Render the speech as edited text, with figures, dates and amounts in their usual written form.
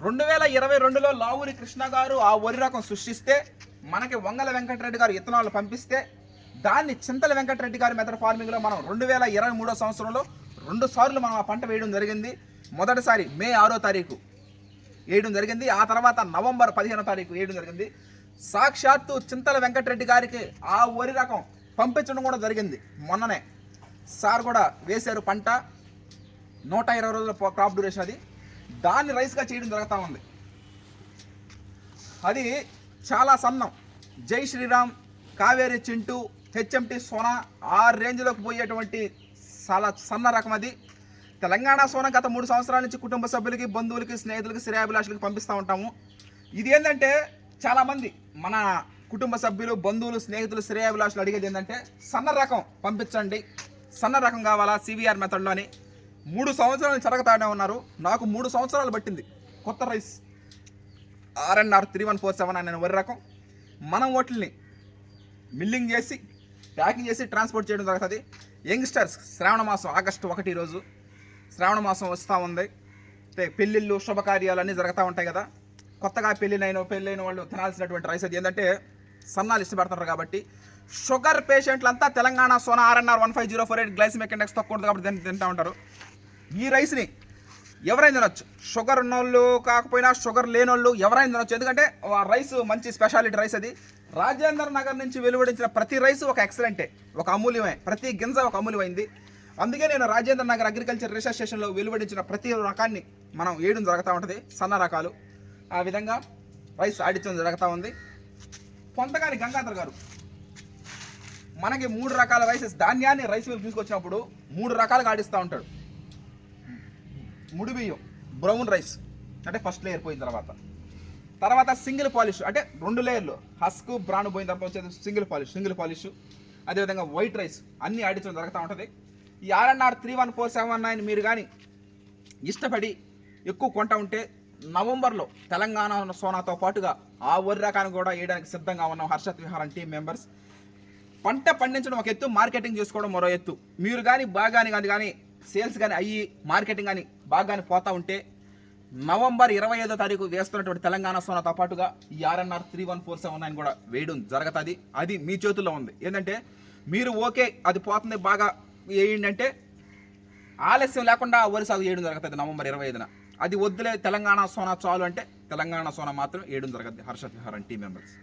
2022లో లావూరి కృష్ణ గారు ఆ వరి రకం సృష్టిస్తే మనకి వంగల వెంకటరెడ్డి గారు ఇత్తనాలు పంపిస్తే దాన్ని చింతల వెంకటరెడ్డి గారి మెథడ్ ఫార్మింగ్లో మనం 2023 సంవత్సరంలో 2 సార్లు మనం ఆ పంట వేయడం జరిగింది. మొదటిసారి మే 6వ తారీఖు వేయడం జరిగింది, ఆ తర్వాత నవంబర్ 15వ తారీఖు వేయడం జరిగింది. సాక్షాత్తు చింతల వెంకటరెడ్డి గారికి ఆ వరి రకం పంపించడం కూడా జరిగింది. మొన్ననే సార్ కూడా వేశారు పంట, 120 రోజుల క్రాప్ డ్యూరేషన్. అది దాన్ని రైస్గా చేయడం జరుగుతూ ఉంది. అది చాలా సన్నం, జై శ్రీరామ్, కావేరి చింటూ, హెచ్ఎంటి సోనా ఆ రేంజ్లోకి పోయేటువంటి చాలా సన్న రకం. అది తెలంగాణ సోనా గత 3 సంవత్సరాల నుంచి కుటుంబ సభ్యులకి, బంధువులకి, స్నేహితులకి, శ్రేయాభిలాషులకి పంపిస్తూ ఉంటాము. ఇది ఏంటంటే చాలామంది మన కుటుంబ సభ్యులు, బంధువులు, స్నేహితులు, శ్రేయాభిలాషులు అడిగేది ఏంటంటే సన్న రకం పంపించండి, సన్న రకం కావాలా సివిఆర్ మెథడ్లో అని 3 సంవత్సరాలు జరుగుతానే ఉన్నారు. నాకు 3 సంవత్సరాలు పట్టింది కొత్త రైస్ RNR 3147 అనే వరి రకం. మనం వాటిని మిల్లింగ్ చేసి ప్యాకింగ్ చేసి ట్రాన్స్పోర్ట్ చేయడం జరుగుతుంది. యంగ్స్టర్స్ శ్రావణ మాసం ఆగస్టు 1 రోజు శ్రావణ మాసం వస్తూ ఉంది. పెళ్ళిళ్ళు, శుభకార్యాలు అన్నీ జరుగుతూ ఉంటాయి కదా. కొత్తగా పెళ్ళైన వాళ్ళు తినాల్సినటువంటి రైస్ అది ఏంటంటే సన్నాలు ఇష్టపడుతున్నారు కాబట్టి షుగర్ పేషెంట్లంతా Telangana Sona RNR 15048 glycaemic index తక్కువ ఉంటుంది కాబట్టి తింటూ ఉంటారు. ఈ రైస్ని ఎవరైనా తినొచ్చు, షుగర్ ఉన్నోళ్ళు కాకపోయినా షుగర్ లేనోళ్ళు ఎవరైనా తినొచ్చు. ఎందుకంటే ఆ రైస్ మంచి స్పెషాలిటీ రైస్. అది రాజేంద్ర నగర్ నుంచి వెలువడించిన ప్రతి రైస్ ఒక ఎక్సలెంటే, ఒక అమూల్యమే, ప్రతి గింజ ఒక అమూల్యమైంది. అందుకే నేను రాజేంద్ర నగర్ అగ్రికల్చర్ రీసెర్చ్ స్టేషన్లో వెలువడించిన ప్రతి రకాన్ని మనం వేయడం జరుగుతూ ఉంటుంది, సన్న రకాలు. ఆ విధంగా రైస్ ఆడించడం జరుగుతూ ఉంది. కొంతగాని గంగాధర్ గారు మనకి 3 రకాల రైసెస్ ధాన్యాన్ని రైస్ మిల్ తీసుకొచ్చినప్పుడు 3 రకాలుగా ఆడిస్తూ ఉంటాడు. ముడి బియ్యం, బ్రౌన్ రైస్ అంటే ఫస్ట్ లేయర్ పోయిన తర్వాత సింగిల్ పాలిష్ అంటే 2 లేయర్లు, హస్క్ బ్రాన్ పోయిన తర్వాత వచ్చేది సింగిల్ పాలిష్. అదేవిధంగా వైట్ రైస్ అన్నీ ఆడించడం జరుగుతూ ఉంటుంది. ఈ RNR 31479 మీరు కానీ ఇష్టపడి ఎక్కువ కొంటా ఉంటే నవంబర్లో తెలంగాణ సోనాతో పాటుగా ఆ వరి రకాన్ని కూడా వేయడానికి సిద్ధంగా ఉన్నాం. హర్షత్ విహారం టీం మెంబర్స్. పంట పండించడం ఒక ఎత్తు, మార్కెటింగ్ చేసుకోవడం మరో ఎత్తు. మీరు కానీ బాగానే సేల్స్ కానీ అయ్యి మార్కెటింగ్ కానీ బాగానే పోతా ఉంటే నవంబర్ 25వ తారీఖు వేస్తున్నటువంటి తెలంగాణ సోనాతో పాటుగా ఈ RNR 31479 కూడా వేయడం జరుగుతుంది. అది మీ చేతుల్లో ఉంది. ఏంటంటే మీరు ఓకే అది పోతుంది బాగా వేయండి అంటే ఆలస్యం లేకుండా వరి సాగు చేయడం జరుగుతుంది నవంబర్ 25న. అది వద్దులే తెలంగాణ సోనా చాలు అంటే తెలంగాణ సోనా మాత్రం వేయడం జరుగుతుంది. హర్షత్ విహారం టీం మెంబర్స్.